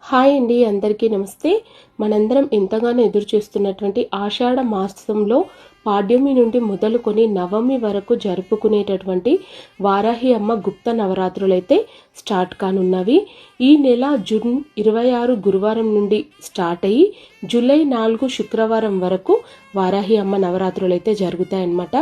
Hi అండి, అందరికీ నమస్తే. మనందరం ఎంతగానో ఎదురు చూస్తున్నటువంటి ఆషాఢ మాసంలో పాడ్యమి నుండి మొదలుకొని నవమి వరకు జరుపుకునేటటువంటి వారాహి అమ్మ గుప్త నవరాత్రులైతే స్టార్ట్ కానున్నవి. ఈ నెల జూన్ 26 గురువారం నుండి స్టార్ట్ అయ్యి జూలై 4 శుక్రవారం వరకు వారాహి అమ్మ నవరాత్రులైతే జరుగుతాయన్నమాట.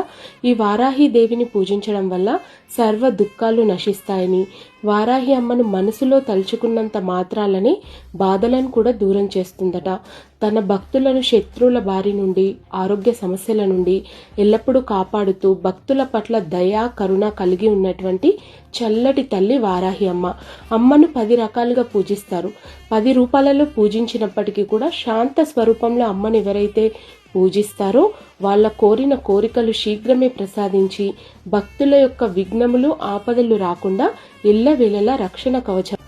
ఈ వారాహి దేవిని పూజించడం వల్ల సర్వ దుఃఖాలు నశిస్తాయని, వారాహి అమ్మను మనసులో తలుచుకున్నంత మాత్రాలని బాధలను కూడా దూరం చేస్తుందట. తన భక్తులను శత్రువుల బారి నుండి, ఆరోగ్య సమస్యల నుండి ఎల్లప్పుడూ కాపాడుతూ భక్తుల పట్ల దయా కరుణ కలిగి ఉన్నటువంటి చల్లటి తల్లి వారాహి అమ్మ. అమ్మను 10 రకాలుగా పూజిస్తారు. 10 రూపాలలో పూజించినప్పటికీ కూడా శాంత స్వరూపంలో అమ్మను ఎవరైతే పూజిస్తారో వాళ్ళ కోరిన కోరికలు శీఘ్రమే ప్రసాదించి భక్తుల యొక్క విఘ్నములు ఆపదలు రాకుండా ఎల్లవేళలా రక్షణ కవచం.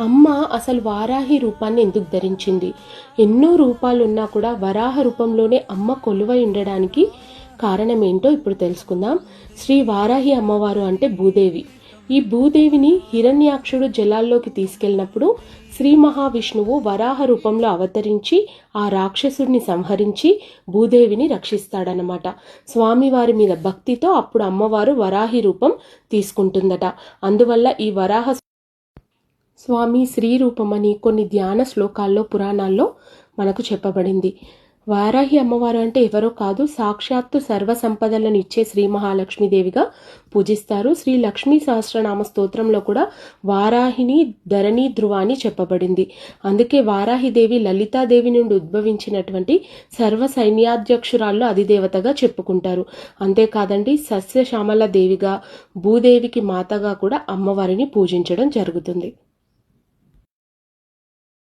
అమ్మ అసలు వారాహి రూపాన్ని ఎందుకు ధరించింది? ఎన్నో రూపాలున్నా కూడా వరాహ రూపంలోనే అమ్మ కొలువై ఉండడానికి కారణం ఏంటో ఇప్పుడు తెలుసుకుందాం. శ్రీ వారాహి అమ్మవారు అంటే భూదేవి. ఈ భూదేవిని హిరణ్యాక్షుడు జలాల్లోకి తీసుకెళ్ళినప్పుడు శ్రీ మహావిష్ణువు వరాహ రూపంలో అవతరించి ఆ రాక్షసుడిని సంహరించి భూదేవిని రక్షిస్తాడనమాట. స్వామివారి మీద భక్తితో అప్పుడు అమ్మవారు వరాహి రూపం తీసుకుంటుందట. అందువల్ల ఈ వరాహ స్వామి శ్రీ రూపమని కొన్ని ధ్యాన శ్లోకాల్లో పురాణాల్లో మనకు చెప్పబడింది. వారాహి అమ్మవారు అంటే ఎవరో కాదు, సాక్షాత్తు సర్వ సంపదలను ఇచ్చే శ్రీ మహాలక్ష్మీదేవిగా పూజిస్తారు. శ్రీ లక్ష్మీ సహస్రనామ స్తోత్రంలో కూడా వారాహిని ధరణి ధ్రువ అని చెప్పబడింది. అందుకే వారాహిదేవి లలితాదేవి నుండి ఉద్భవించినటువంటి సర్వ సైన్యాధ్యక్షురాల్లో అధిదేవతగా చెప్పుకుంటారు. అంతేకాదండి, సస్యశ్యామల దేవిగా, భూదేవికి మాతగా కూడా అమ్మవారిని పూజించడం జరుగుతుంది.